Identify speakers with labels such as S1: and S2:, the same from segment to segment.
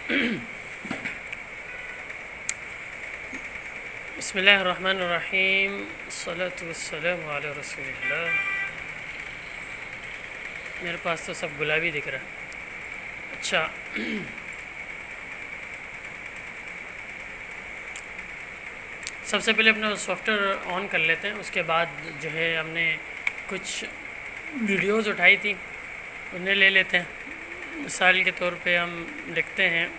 S1: बिस्मिल्लाहिर्रहमानिर्रहीम सल्लल्लाहु वस्सलामु अला रसूलिल्लाह। मेरे पास तो सब गुलाबी दिख रहा है। अच्छा, सबसे पहले अपना सॉफ्टवेयर ऑन कर लेते हैं। उसके बाद जो है हमने कुछ वीडियोस उठाई थी, उन्हें ले लेते हैं। मिसाल के तौर पे हम लिखते हैं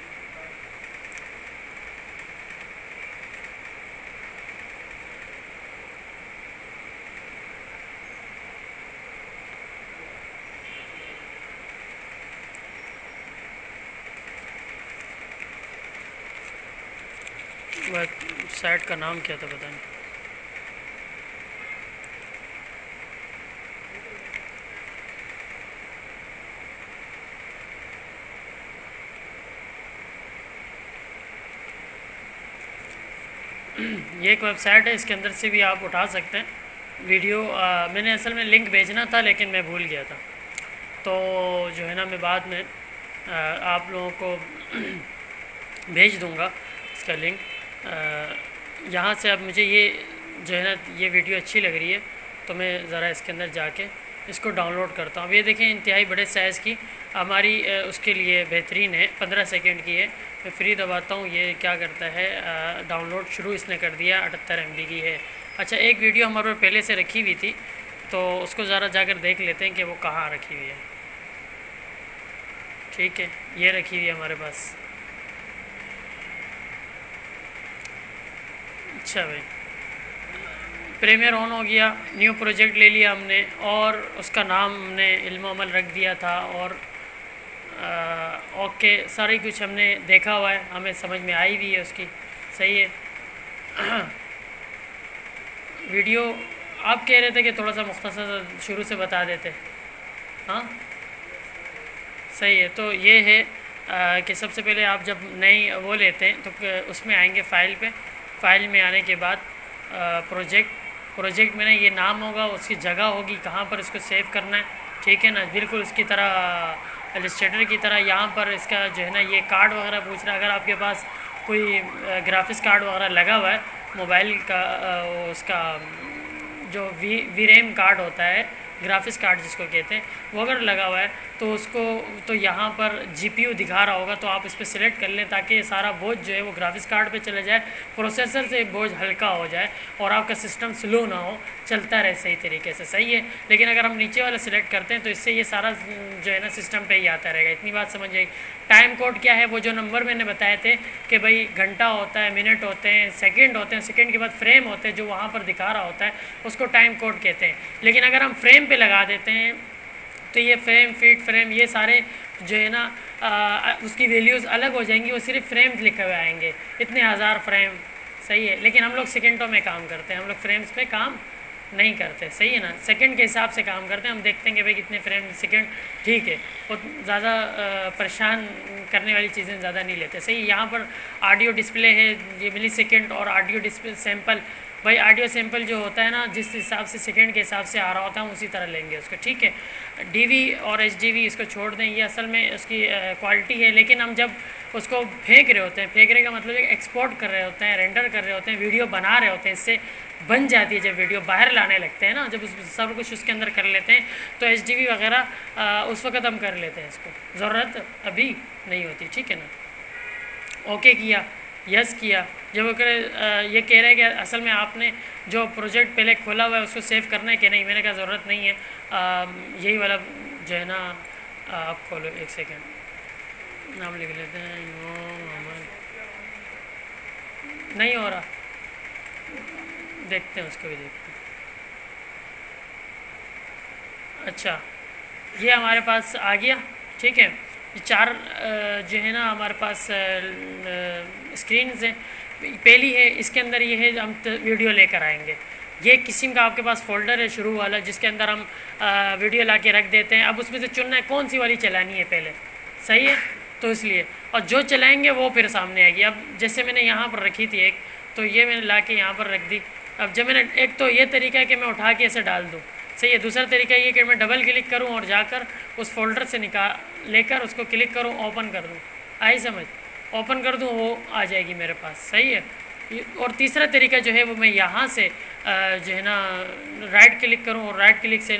S1: साइट का नाम क्या था पता नहीं। ये एक वेबसाइट है, इसके अंदर से भी आप उठा सकते हैं वीडियो। मैंने असल में लिंक भेजना था लेकिन मैं भूल गया था, तो जो है ना मैं बाद में आप लोगों को भेज दूंगा इसका लिंक। यहाँ से अब मुझे ये जो है ना ये वीडियो अच्छी लग रही है, तो मैं ज़रा इसके अंदर जाके इसको डाउनलोड करता हूँ। अब ये देखें, इंतहाई बड़े साइज़ की हमारी उसके लिए बेहतरीन है। 15 सेकंड की है। मैं फ्री दबाता हूँ, ये क्या करता है, डाउनलोड शुरू इसने कर दिया। 78 MB की है। अच्छा, एक वीडियो हमारे पास पहले से रखी हुई थी, तो उसको ज़रा जाकर देख लेते हैं कि वो कहाँ रखी हुई है। ठीक है, ये रखी हुई है हमारे पास। अच्छा भाई, प्रीमियर ऑन हो गया, न्यू प्रोजेक्ट ले लिया हमने और उसका नाम हमने इल्म अमल रख दिया था। और ओके, सारी कुछ हमने देखा हुआ है, हमें समझ में आई भी है उसकी। सही है। वीडियो आप कह रहे थे कि थोड़ा सा मुख्तसर शुरू से बता देते। हाँ सही है। तो ये है कि सबसे पहले आप जब नई वो लेते हैं तो उसमें आएंगे फ़ाइल पे। फ़ाइल में आने के बाद प्रोजेक्ट में ना ये नाम होगा, उसकी जगह होगी कहाँ पर इसको सेव करना है। ठीक है ना, बिल्कुल इसकी तरह इलस्ट्रेटर की तरह। यहाँ पर इसका जो है ना ये कार्ड वगैरह पूछ रहा है। अगर आपके पास कोई ग्राफिक्स कार्ड वगैरह लगा हुआ है मोबाइल का, उसका जो वी रैम कार्ड होता है, ग्राफिक्स कार्ड जिसको कहते हैं, वो अगर लगा हुआ है तो उसको तो यहाँ पर GPU दिखा रहा होगा, तो आप इस पर सिलेक्ट कर लें ताकि सारा बोझ जो है वो ग्राफिक्स कार्ड पे चले जाए, प्रोसेसर से बोझ हल्का हो जाए और आपका सिस्टम स्लो ना हो, चलता रहे सही तरीके से। सही है। लेकिन अगर हम नीचे वाला सिलेक्ट करते हैं तो इससे ये सारा जो है ना सिस्टम पे ही आता रहेगा। इतनी बात समझ आई। टाइम कोड क्या है, वो जो नंबर मैंने बताए थे कि भाई घंटा होता है, मिनट होते हैं, सेकंड होते हैं, सेकंड के बाद फ्रेम होते हैं, जो वहाँ पर दिखा रहा होता है उसको टाइम कोड कहते हैं। लेकिन अगर हम फ्रेम पे लगा देते हैं तो ये फ्रेम, फीट, फ्रेम, ये सारे जो है ना उसकी वैल्यूज़ अलग हो जाएंगी। वो सिर्फ फ्रेम्स लिखे हुए आएंगे, इतने हज़ार फ्रेम। सही है। लेकिन हम लोग सेकेंडों में काम करते हैं, हम लोग फ्रेम्स पे काम नहीं करते। सही है ना, सेकंड के हिसाब से काम करते हैं। हम देखते हैं कि भाई कितने फ्रेम सेकंड। ठीक है, वो ज़्यादा परेशान करने वाली चीज़ें ज़्यादा नहीं लेते। सही। यहाँ पर ऑडियो डिस्प्ले है, ये मिली सेकेंड और ऑडियो डिस्प्ले सैंपल। भाई ऑडियो सैंपल जो होता है ना, जिस हिसाब से सेकंड के हिसाब से आ रहा होता है, हम उसी तरह लेंगे उसको। ठीक है। DV और HDV इसको छोड़ दें, ये असल में उसकी क्वालिटी है। लेकिन हम जब उसको फेंक रहे होते हैं, फेंकने का मतलब एक्सपोर्ट कर रहे होते हैं, रेंडर कर रहे होते हैं, वीडियो बना रहे होते हैं, इससे बन जाती है। जब वीडियो बाहर लाने लगते हैं ना, जब सब कुछ उसके अंदर कर लेते हैं, तो HDV वगैरह उस वक्त हम कर लेते हैं। इसको ज़रूरत अभी नहीं होती। ठीक है ना। ओके किया, यस किया। जब ये कह रहे हैं कि असल में आपने जो प्रोजेक्ट पहले खोला हुआ है उसको सेव करना है कि नहीं, मैंने कहा ज़रूरत नहीं है। यही वाला जो है ना आप खोलो। एक सेकेंड, नाम लिख लेते हैं। नहीं हो रहा, देखते हैं उसको भी देखते हैं। अच्छा, ये हमारे पास आ गया। ठीक है। ये 4 जो है ना हमारे पास स्क्रीन हैं। पहली है, इसके अंदर ये है, हम वीडियो लेकर आएंगे। ये किस्म का आपके पास फोल्डर है शुरू वाला, जिसके अंदर हम वीडियो ला के रख देते हैं। अब उसमें से चुनना है कौन सी वाली चलानी है पहले। सही है। तो इसलिए, और जो चलाएंगे वो फिर सामने आएगी। अब जैसे मैंने यहाँ पर रखी थी एक, तो ये मैंने ला के यहाँ पर रख दी। अब जब मैंने, एक तो ये तरीका है कि मैं उठा के ऐसे डाल दूँ। सही है। दूसरा तरीका ये कि मैं डबल क्लिक करूँ और जाकर उस फोल्डर से निकाल लेकर उसको क्लिक करूँ, ओपन कर दूँ। आई समझ। ओपन कर दूँ वो आ जाएगी मेरे पास, सही है। और तीसरा तरीका जो है वो मैं यहाँ से जो है ना राइट क्लिक करूँ और राइट क्लिक से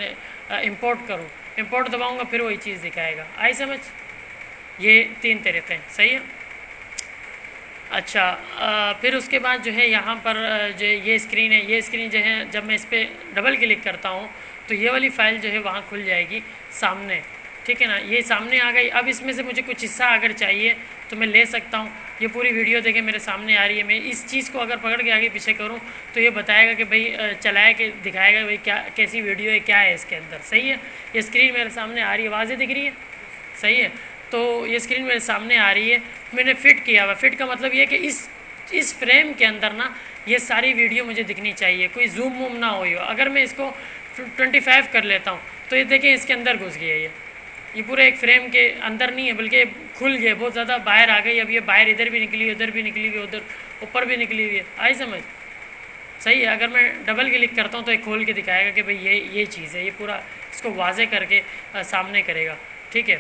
S1: इंपोर्ट करूँ, इंपोर्ट दबाऊँगा फिर वही चीज़ दिखाएगा। आई समझ? ये 3 तरीके हैं, सही है। अच्छा फिर उसके बाद जो है यहाँ पर जो ये स्क्रीन है, ये स्क्रीन जो है जब मैं इस पर डबल क्लिक करता हूँ तो ये वाली फ़ाइल जो है वहाँ खुल जाएगी सामने, ठीक है ना। ये सामने आ गई। अब इसमें से मुझे कुछ हिस्सा अगर चाहिए तो मैं ले सकता हूँ। ये पूरी वीडियो देखें मेरे सामने आ रही है। मैं इस चीज़ को अगर पकड़ के आगे पीछे करूँ तो ये बताएगा कि भाई चलाए के दिखाएगा भाई क्या कैसी वीडियो है, क्या है इसके अंदर, सही है। ये स्क्रीन मेरे सामने आ रही है, वाज़ेह दिख रही है, सही है। तो ये स्क्रीन मेरे सामने आ रही है, मैंने फ़िट किया हुआ। फ़िट का मतलब ये है कि इस फ्रेम के अंदर ना ये सारी वीडियो मुझे दिखनी चाहिए, कोई जूम वूम ना हो। अगर मैं इसको 25 कर लेता हूँ तो ये देखें इसके अंदर घुस गया ये पूरे एक फ्रेम के अंदर नहीं है बल्कि खुल गया, बहुत ज़्यादा बाहर आ गई। अब ये बाहर इधर भी निकली, उधर भी निकली हुई, उधर ऊपर भी निकली हुई है। आई समझ? सही है। अगर मैं डबल क्लिक करता हूँ तो ये खोल के दिखाएगा कि भाई ये चीज़ है, ये पूरा इसको वाज़े करके सामने करेगा, ठीक है।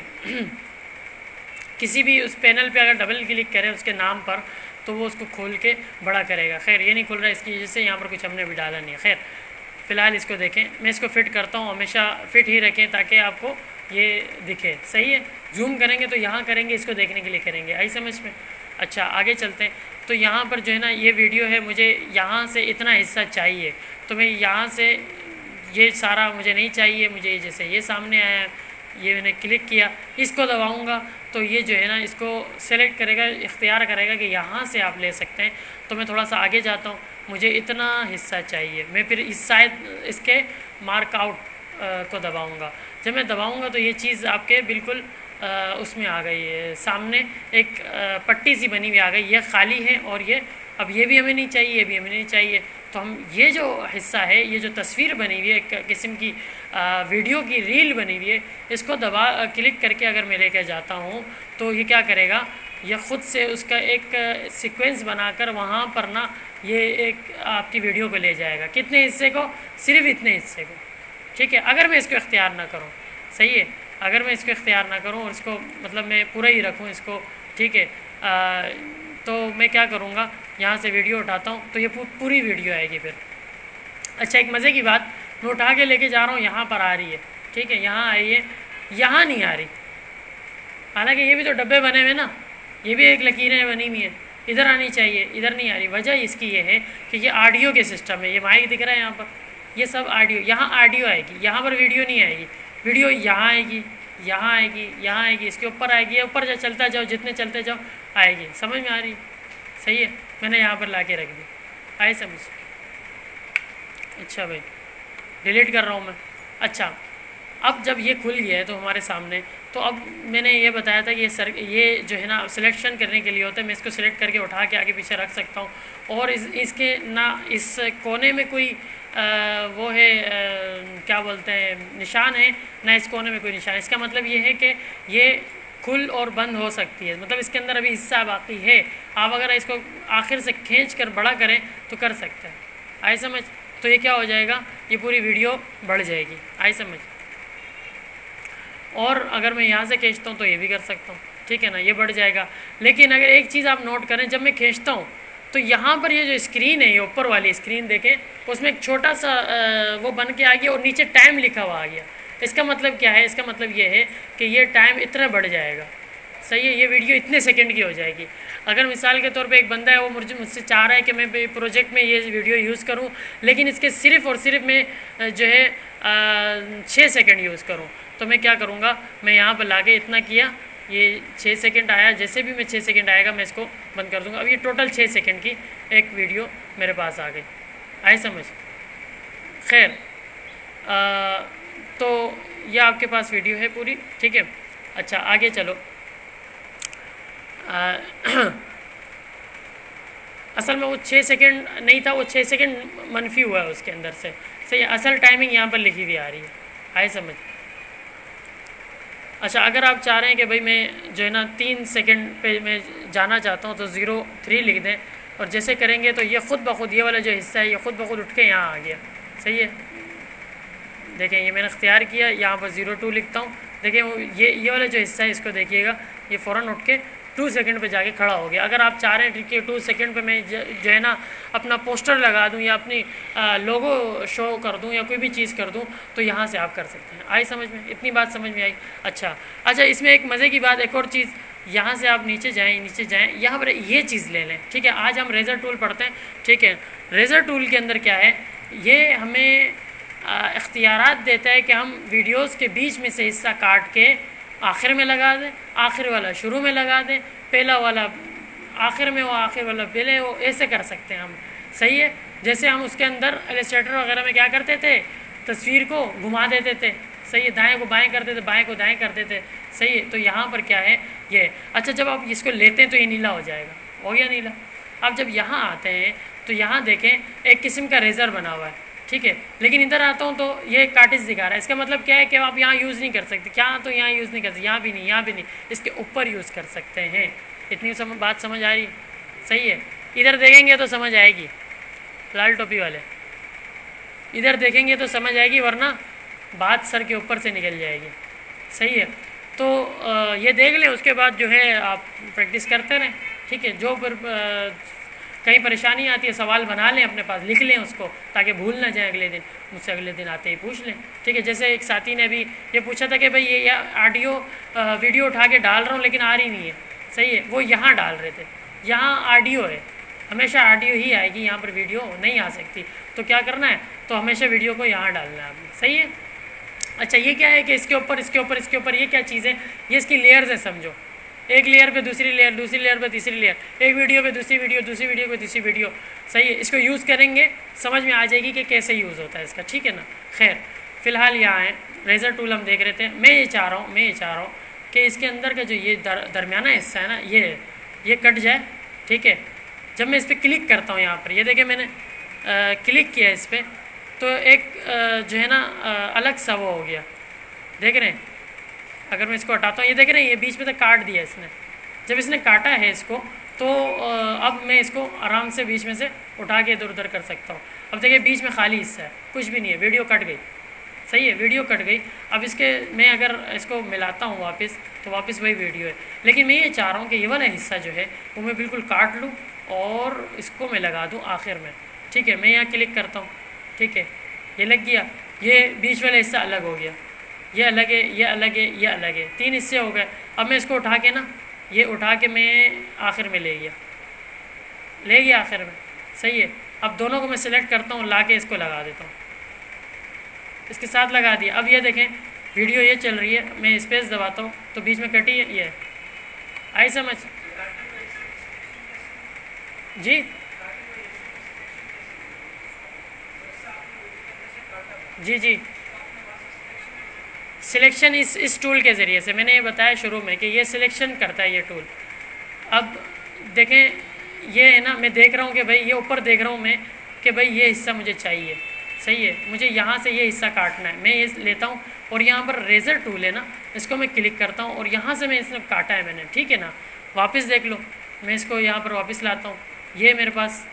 S1: किसी भी उस पैनल पे अगर डबल क्लिक करें उसके नाम पर तो वो उसको खोल के बड़ा करेगा। खैर ये नहीं खुल रहा, इसकी वजह से यहाँ पर कुछ हमने भी डाला नहीं है। खैर फ़िलहाल इसको देखें, मैं इसको फ़िट करता हूँ। हमेशा फ़िट ही रखें ताकि आपको ये दिखे, सही है। जूम करेंगे तो यहाँ करेंगे, इसको देखने के लिए करेंगे। आई समझ में? अच्छा आगे चलते हैं। तो यहाँ पर जो है ना ये वीडियो है, मुझे यहाँ से इतना हिस्सा चाहिए तो मैं यहाँ से ये सारा मुझे नहीं चाहिए, मुझे जैसे ये सामने आया, ये मैंने क्लिक किया, इसको दबाऊंगा तो ये जो है ना इसको सेलेक्ट करेगा, इख्तियार करेगा कि यहाँ से आप ले सकते हैं। तो मैं थोड़ा सा आगे जाता हूँ, मुझे इतना हिस्सा चाहिए, मैं फिर इस साइड इसके मार्क आउट को दबाऊंगा। जब मैं दबाऊंगा तो ये चीज़ आपके बिल्कुल उसमें आ गई है, सामने एक पट्टी सी बनी हुई आ गई। ये खाली है और ये अब ये भी हमें नहीं चाहिए, ये भी हमें नहीं चाहिए। तो हम ये जो हिस्सा है, ये जो तस्वीर बनी हुई है, एक किस्म की वीडियो की रील बनी हुई है, इसको क्लिक करके अगर मैं लेकर जाता हूँ तो ये क्या करेगा, ये ख़ुद से उसका एक सीक्वेंस बनाकर वहाँ पर ना ये एक आपकी वीडियो को ले जाएगा। कितने हिस्से को? सिर्फ इतने हिस्से को, ठीक है। अगर मैं इसको इख्तियार ना करूँ, सही है, अगर मैं इसको इख्तियार ना करूँ और इसको मतलब मैं पूरा ही रखूँ इसको, ठीक है, तो मैं क्या करूँगा, यहाँ से वीडियो उठाता हूँ तो ये पूरी वीडियो आएगी फिर। अच्छा एक मज़े की बात, मैं उठा के लेके जा रहा हूँ, यहाँ पर आ रही है, ठीक है, यहाँ आई है, यहाँ नहीं आ रही। हालांकि ये भी तो डब्बे बने हुए ना, ये भी एक लकीरें बनी हुई हैं, इधर आनी चाहिए, इधर नहीं आ रही। वजह इसकी ये है कि ये ऑडियो के सिस्टम है। ये माइक दिख रहा है यहाँ पर, ये सब ऑडियो, यहाँ ऑडियो आएगी, यहाँ पर वीडियो नहीं आएगी। वीडियो यहाँ आएगी, यहाँ आएगी, यहाँ आएगी, इसके ऊपर आएगी, ऊपर जो चलता जाओ, जितने चलते जाओ आएगी। समझ में आ रही? सही है, मैंने यहाँ पर ला के रख दी। आए समझ? अच्छा भाई डिलीट कर रहा हूँ मैं। अच्छा अब जब ये खुल गया है तो हमारे सामने, तो अब मैंने ये बताया था कि ये जो है ना सिलेक्शन करने के लिए होता है। मैं इसको सिलेक्ट करके उठा के आगे पीछे रख सकता हूँ। और इसके ना इस कोने में कोई वो है क्या बोलते हैं निशान है, ना इस कोने में कोई निशान। इसका मतलब ये है कि ये खुल और बंद हो सकती है, मतलब इसके अंदर अभी हिस्सा बाकी है। आप अगर इसको आखिर से खींच कर बड़ा करें तो कर सकते हैं। आई समझ? तो ये क्या हो जाएगा, ये पूरी वीडियो बढ़ जाएगी। आई समझ? और अगर मैं यहाँ से खींचता हूँ तो ये भी कर सकता हूँ, ठीक है ना, ये बढ़ जाएगा। लेकिन अगर एक चीज़ आप नोट करें, जब मैं खींचता हूँ तो यहाँ पर ये जो स्क्रीन है, ये ऊपर वाली स्क्रीन देखें, उसमें एक छोटा सा वो बन के आ गया और नीचे टाइम लिखा हुआ आ गया। इसका मतलब क्या है? इसका मतलब ये है कि ये टाइम इतना बढ़ जाएगा, सही है, ये वीडियो इतने सेकंड की हो जाएगी। अगर मिसाल के तौर पे एक बंदा है, वो मुझसे चाह रहा है कि मैं प्रोजेक्ट में ये वीडियो यूज़ करूं, लेकिन इसके सिर्फ़ और सिर्फ मैं जो है 6 सेकंड यूज़ करूं, तो मैं क्या करूंगा, मैं यहाँ पर लाके इतना किया, ये 6 सेकंड आया, जैसे भी मैं 6 सेकंड आएगा मैं इसको बंद कर दूँगा। अब ये टोटल 6 सेकंड की एक वीडियो मेरे पास आ गई। आई समझ? खैर तो ये आपके पास वीडियो है पूरी, ठीक है। अच्छा आगे चलो। असल में वो 6 सेकंड नहीं था, वो 6 सेकंड मनफी हुआ है उसके अंदर से, सही है। असल टाइमिंग यहाँ पर लिखी हुई आ रही है। आई समझ? अच्छा अगर आप चाह रहे हैं कि भाई मैं जो है ना 3 सेकंड पे मैं जाना चाहता हूँ तो 03 लिख दें, और जैसे करेंगे तो ये ख़ुद ब खुद ये वाला जो हिस्सा है ये ख़ुद ब खुद उठ के यहाँ आ गया, सही है। देखें ये मैंने इख्तियार किया, यहाँ पर 02 लिखता हूँ, देखें वो ये वाला जो हिस्सा है इसको देखिएगा, ये फ़ौरन उठ के 2 सेकंड पे जाके खड़ा हो गया। अगर आप चाह रहे हैं ठीक है 2 सेकंड पे मैं जो है ना अपना पोस्टर लगा दूं या अपनी लोगो शो कर दूं या कोई भी चीज़ कर दूं, तो यहाँ से आप कर सकते हैं। आई समझ में? इतनी बात समझ में आई? अच्छा, इसमें एक मज़े की बात, एक और चीज़, यहाँ से आप नीचे जाएँ, यहाँ पर ये चीज़ ले लें, ठीक है। आज हम रेज़र टूल पढ़ते हैं, ठीक है। रेज़र टूल के अंदर क्या है, ये हमें इख्तियारात देता है कि हम वीडियोस के बीच में से हिस्सा काट के आखिर में लगा दें, आखिर वाला शुरू में लगा दें, पहला वाला आखिर में हो, आखिर वाला पहले हो, ऐसे कर सकते हैं हम। सही है। जैसे हम उसके अंदर इलस्ट्रेटर वगैरह में क्या करते थे, तस्वीर को घुमा देते थे, सही है, दाएं को बाएं करते थे, बाएं को दाएं करते थे, सही है। तो यहाँ पर क्या है ये, अच्छा जब आप इसको लेते हैं तो ये नीला हो जाएगा, हो गया नीला। अब जब यहाँ आते हैं तो यहाँ देखें एक किस्म का रेज़र बना हुआ है, ठीक है। लेकिन इधर आता हूँ तो ये कार्टिज दिखा रहा है। इसका मतलब क्या है कि आप यहाँ यूज़ नहीं कर सकते, क्या तो यहाँ यूज़ नहीं कर सकते, यहाँ भी नहीं, यहाँ भी नहीं, इसके ऊपर यूज़ कर सकते हैं। इतनी बात समझ आ रही? सही है। इधर देखेंगे तो समझ आएगी, लाल टोपी वाले इधर देखेंगे तो समझ आएगी, वरना बात सर के ऊपर से निकल जाएगी। सही है। तो ये देख लें, उसके बाद जो है आप प्रैक्टिस करते रहें, ठीक है। जो फिर कहीं परेशानी आती है सवाल बना लें अपने पास, लिख लें उसको, ताकि भूल ना जाए अगले दिन, मुझसे अगले दिन आते ही पूछ लें, ठीक है। जैसे एक साथी ने अभी ये पूछा था कि भाई ये ऑडियो वीडियो उठा के डाल रहा हूँ लेकिन आ रही नहीं है, सही है। वो यहाँ डाल रहे थे, यहाँ ऑडियो है, हमेशा ऑडियो ही आएगी, यहाँ पर वीडियो नहीं आ सकती। तो क्या करना है, तो हमेशा वीडियो को यहाँ डालना है आपने, सही है। अच्छा, ये क्या है कि इसके ऊपर इसके ऊपर इसके ऊपर ये क्या चीज़ है, ये इसकी लेयर्स है, समझो। एक लेयर पे दूसरी लेयर, दूसरी लेयर पे तीसरी लेयर, एक वीडियो पे दूसरी वीडियो, दूसरी वीडियो पे तीसरी वीडियो, सही है। इसको यूज़ करेंगे समझ में आ जाएगी कि कैसे यूज़ होता है इसका, ठीक है ना। खैर, फ़िलहाल यहाँ है रेज़र टूल हम देख रहे थे। मैं ये चाह रहा हूँ कि इसके अंदर का जो ये दरमियाना हिस्सा है ना, ये कट जाए, ठीक है। जब मैं इस पर क्लिक करता हूँ, यहाँ पर ये देखिए मैंने क्लिक किया इस पर, तो एक जो है ना अलग सा वो हो गया, देख रहे हैं। अगर मैं इसको हटाता हूँ, ये देख रहे हैं, ये बीच में तक काट दिया इसने। जब इसने काटा है इसको, तो अब मैं इसको आराम से बीच में से उठा के इधर उधर कर सकता हूँ। अब देखिए बीच में खाली हिस्सा है, कुछ भी नहीं है, वीडियो कट गई, सही है, वीडियो कट गई। अब इसके मैं अगर इसको मिलाता हूँ वापस, तो वापस वही वीडियो है। लेकिन मैं ये चाह रहा हूँ कि ये वाला हिस्सा जो है वो मैं बिल्कुल काट लूँ और इसको मैं लगा दूँ आखिर में, ठीक है। मैं यहाँ क्लिक करता हूँ, ठीक है, ये लग गया। ये बीच वाला हिस्सा अलग हो गया, ये अलग है, ये अलग है, ये अलग है, 3 हिस्से हो गए। अब मैं इसको उठा के ना, ये उठा के मैं आखिर में ले गया आखिर में, सही है। अब दोनों को मैं सिलेक्ट करता हूँ, ला के इसको लगा देता हूँ, इसके साथ लगा दिया। अब ये देखें वीडियो ये चल रही है, मैं स्पेस दबाता हूँ तो बीच में कटी है, ये आई समझ? जी जी जी, सिलेक्शन इस टूल के ज़रिए से, मैंने ये बताया शुरू में कि ये सिलेक्शन करता है ये टूल। अब देखें ये है ना, मैं देख रहा हूँ कि भाई ये ऊपर देख रहा हूँ मैं कि भाई ये हिस्सा मुझे चाहिए, सही है, मुझे यहाँ से ये हिस्सा काटना है। मैं ये लेता हूँ और यहाँ पर रेज़र टूल है ना, इसको मैं क्लिक करता हूँ और यहाँ से मैं इसने काटा है मैंने, ठीक है ना। वापस देख लो, मैं इसको यहाँ पर वापस लाता हूँ, ये मेरे पास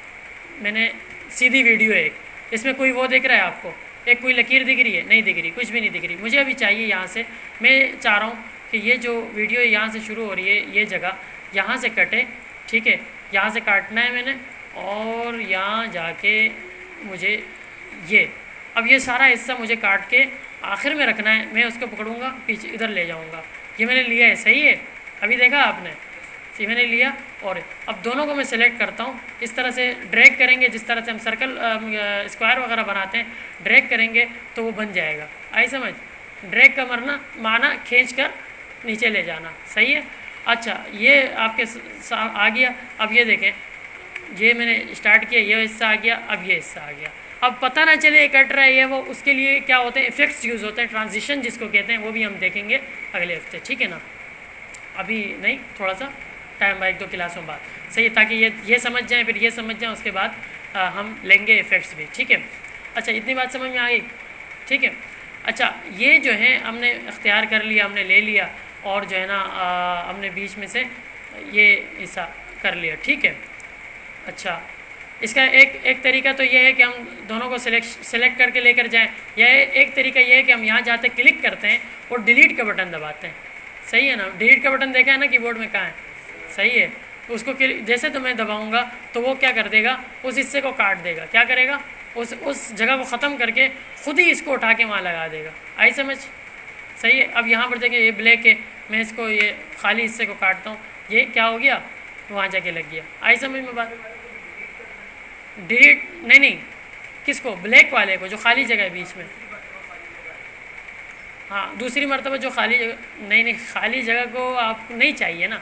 S1: मैंने सीधी वीडियो है एक, इसमें कोई वो दिख रहा है आपको, एक कोई लकीर दिख रही है? नहीं दिख रही, कुछ भी नहीं दिख रही। मुझे अभी चाहिए यहाँ से, मैं चाह रहा हूँ कि ये जो वीडियो यहाँ से शुरू हो रही है, ये जगह यहाँ से कटे, ठीक है, यहाँ से काटना है मैंने और यहाँ जाके मुझे ये, अब ये सारा हिस्सा मुझे काट के आखिर में रखना है। मैं उसको पकड़ूंगा, पीछे इधर ले जाऊंगा, ये मैंने लिया है, सही है, अभी देखा आपने, सी मैंने लिया। और अब दोनों को मैं सेलेक्ट करता हूँ, इस तरह से ड्रैग करेंगे, जिस तरह से हम सर्कल स्क्वायर वगैरह बनाते हैं, ड्रैग करेंगे तो वो बन जाएगा। आई समझ? ड्रैग का माना खींच कर नीचे ले जाना, सही है। अच्छा, ये आपके आ गया। अब ये देखें, ये मैंने स्टार्ट किया, ये हिस्सा आ गया, अब ये हिस्सा आ गया। अब पता ना चले कट रहा है ये वो, उसके लिए क्या होते हैं, इफ़ेक्ट्स यूज़ होते हैं, ट्रांजिशन जिसको कहते हैं, वो भी हम देखेंगे अगले हफ्ते, ठीक है ना। अभी नहीं, थोड़ा सा टाइम बा, 1-2 क्लासों बाद, सही है, ताकि ये समझ जाएं, फिर ये समझ जाएं, उसके बाद हम लेंगे इफ़ेक्ट्स भी, ठीक है। अच्छा, इतनी बात समझ में आ गई, ठीक है। अच्छा, ये जो है हमने इख्तियार कर लिया, हमने ले लिया और जो है ना हमने बीच में से ये हिस्सा कर लिया, ठीक है। अच्छा, इसका एक तरीका तो ये है कि हम दोनों को सेलेक्ट करके लेकर जाएं, या एक तरीका ये है कि हम यहाँ जाते क्लिक करते हैं और डिलीट का बटन दबाते हैं, सही है ना। डिलीट का बटन देखा है ना कीबोर्ड में, कहाँ है? सही है। उसको जैसे तो मैं दबाऊंगा तो वो क्या कर देगा, उस हिस्से को काट देगा, क्या करेगा, उस जगह को ख़त्म करके खुद ही इसको उठा के वहाँ लगा देगा। आई समझ? सही है। अब यहाँ पर देखिए ये ब्लैक है, मैं इसको ये खाली हिस्से को काटता हूँ, ये क्या हो गया, वहाँ जाके लग गया। आई समझ में बात? डिलीट नहीं, किसको, ब्लैक वाले को जो खाली जगह है बीच में। हाँ, दूसरी मरतबा जो खाली जगह, नहीं खाली जगह को आपको नहीं चाहिए ना,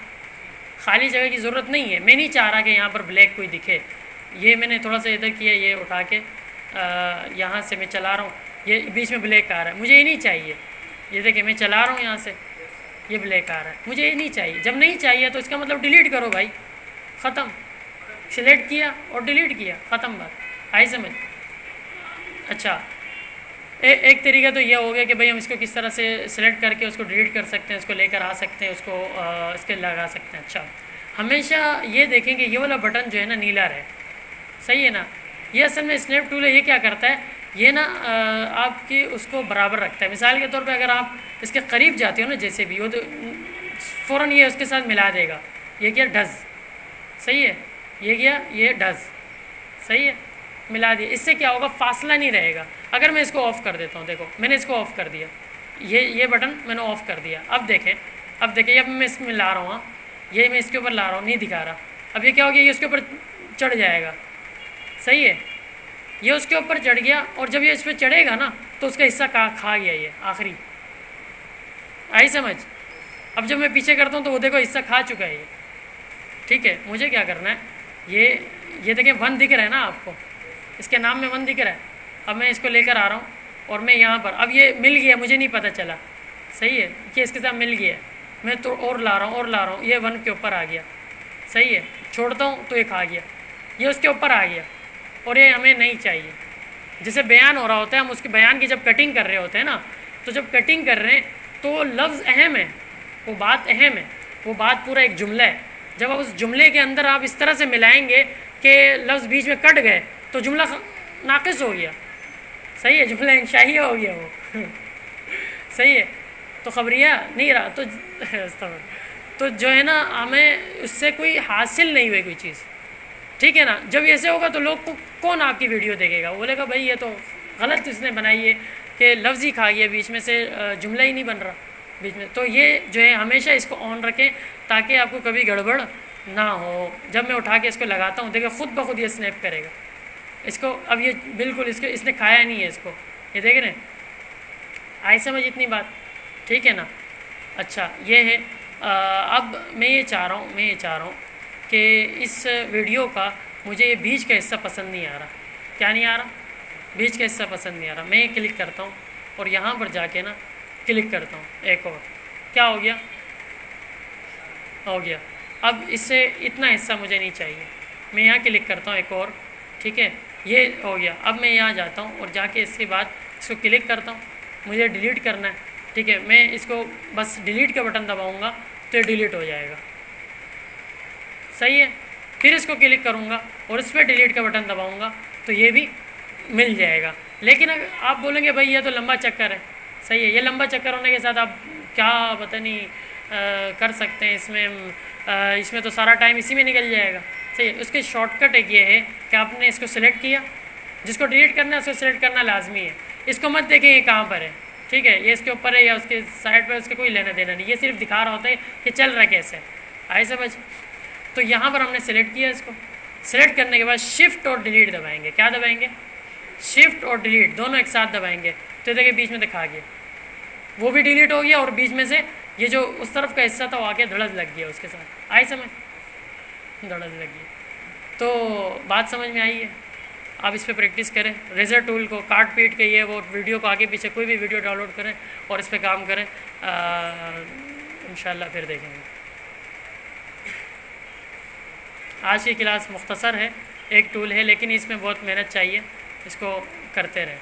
S1: खाली जगह की ज़रूरत नहीं है। मैं नहीं चाह रहा कि यहाँ पर ब्लैक कोई दिखे, ये मैंने थोड़ा सा इधर किया, ये उठा के यहाँ से मैं चला रहा हूँ, ये बीच में ब्लैक आ रहा है, मुझे ये नहीं चाहिए। ये देखिए मैं चला रहा हूँ यहाँ से, ये ब्लैक आ रहा है, मुझे ये नहीं चाहिए। जब नहीं चाहिए तो इसका मतलब डिलीट करो भाई, ख़त्म। सिलेक्ट किया और डिलीट किया, ख़त्म बात। आई समझ? अच्छा, एक तरीका तो ये हो गया कि भाई हम इसको किस तरह से सिलेक्ट करके उसको डिलीट कर सकते हैं, इसको लेकर आ सकते हैं, उसको इसके लगा सकते हैं। अच्छा, हमेशा ये देखें कि ये वाला बटन जो है ना नीला रहे, सही है ना। ये असल में स्नैप टूल है, ये क्या करता है, ये ना आपकी उसको बराबर रखता है। मिसाल के तौर पे अगर आप इसके करीब जाते हो ना, जैसे भी हो, तो फ़ौरन ये उसके साथ मिला देगा। ये क्या, ढज, सही है, ये क्या, ये ढज, सही है, मिला दिया। इससे क्या होगा, फासला नहीं रहेगा। अगर मैं इसको ऑफ़ कर देता हूँ, देखो मैंने इसको ऑफ़ कर दिया, ये बटन मैंने ऑफ़ कर दिया। अब देखें, अब मैं इसमें ला रहा हूँ, ये मैं इसके ऊपर ला रहा हूँ, नहीं दिखा रहा। अब ये क्या हो गया, ये उसके ऊपर चढ़ जाएगा, सही है, ये उसके ऊपर चढ़ गया। और जब ये इस पर चढ़ेगा ना तो उसका हिस्सा खा गया ये आखिरी। आई समझ? अब जब मैं पीछे करता हूँ तो वो देखो हिस्सा खा चुका है ये। ठीक है, मुझे क्या करना है, ये देखें 1 दिख रहा है ना आपको, इसके नाम में 1 दिख रहा है। अब मैं इसको लेकर आ रहा हूँ और मैं यहाँ पर, अब ये मिल गया, मुझे नहीं पता चला, सही है, कि इसके साथ मिल गया। मैं तो और ला रहा हूँ, ये 1 के ऊपर आ गया, सही है, छोड़ता हूँ तो ये खा गया, ये उसके ऊपर आ गया, और ये हमें नहीं चाहिए। जैसे बयान हो रहा होता है, हम उसके बयान की जब कटिंग कर रहे होते हैं ना, तो जब कटिंग कर रहे हैं तो लफ्ज़ अहम है, वो बात अहम है, वो बात पूरा एक जुमला है। जब आप उस जुमले के अंदर आप इस तरह से मिलाएंगे कि लफ्ज़ बीच में कट गए तो जुमला नाक़िस हो गया, सही है, जुमला इंशाइया हो गया वो सही है, तो खबरिया नहीं रहा। तो जो है ना, हमें उससे कोई हासिल नहीं हुई कोई चीज़, ठीक है ना। जब ऐसे होगा तो लोग को कौन आपकी वीडियो देखेगा, वो बोलेगा भाई ये तो गलत इसने बनाई है कि लफ्ज़ ही खा गया, बीच में से जुमला ही नहीं बन रहा बीच में। तो ये जो है हमेशा इसको ऑन रखें ताकि आपको कभी गड़बड़ ना हो। जब मैं उठा के इसको लगाता हूँ, देखिए खुद ब खुद ये स्नैप करेगा इसको। अब ये बिल्कुल इसने खाया नहीं है इसको, ये देख रहे हैं। आई समझ इतनी बात, ठीक है ना। अच्छा, ये है। अब मैं ये चाह रहा हूँ कि इस वीडियो का मुझे ये बीच का हिस्सा पसंद नहीं आ रहा। क्या नहीं आ रहा? बीच का हिस्सा पसंद नहीं आ रहा। मैं क्लिक करता हूँ और यहाँ पर जाके ना क्लिक करता हूँ एक और, क्या हो गया, हो गया। अब इससे इतना हिस्सा मुझे नहीं चाहिए, मैं यहाँ क्लिक करता हूँ एक और, ठीक है, ये हो गया। अब मैं यहाँ जाता हूँ और जाके इसके बाद इसको क्लिक करता हूँ, मुझे डिलीट करना है, ठीक है। मैं इसको बस डिलीट का बटन दबाऊँगा तो ये डिलीट हो जाएगा, सही है। फिर इसको क्लिक करूँगा और इस पर डिलीट का बटन दबाऊँगा तो ये भी मिल जाएगा। लेकिन अगर आप बोलेंगे भाई ये तो लंबा चक्कर है, सही है, ये लंबा चक्कर होने के साथ आप क्या पता नहीं कर सकते हैं इसमें तो सारा टाइम इसी में निकल जाएगा, सही है। उसकी शॉर्टकट एक ये है कि आपने इसको सिलेक्ट किया, जिसको डिलीट करना है उसको सिलेक्ट करना लाजमी है। इसको मत देखें ये कहाँ पर है, ठीक है, ये इसके ऊपर है या उसके साइड पर, उसके कोई लेना देना नहीं, ये सिर्फ दिखा रहा होता है कि चल रहा है कैसे। आए समझ? तो यहाँ पर हमने सिलेक्ट किया, इसको सिलेक्ट करने के बाद शिफ्ट और डिलीट दबाएंगे। क्या दबाएंगे? शिफ्ट और डिलीट दोनों एक साथ दबाएंगे तो देखिए बीच में दिखा गया, वो भी डिलीट हो गया और बीच में से ये जो उस तरफ का हिस्सा था वो आके धड़स लग गया उसके साथ। आई समझ? धड़स लग गई। तो बात समझ में आई है? आप इस पर प्रैक्टिस करें, रेजर टूल को काट पीट के ये वो वीडियो को आगे पीछे कोई भी वीडियो डाउनलोड करें और इस पर काम करें, इंशाल्लाह फिर देखेंगे। आज की क्लास मुख्तसर है, एक टूल है लेकिन इसमें बहुत मेहनत चाहिए, इसको करते रहें।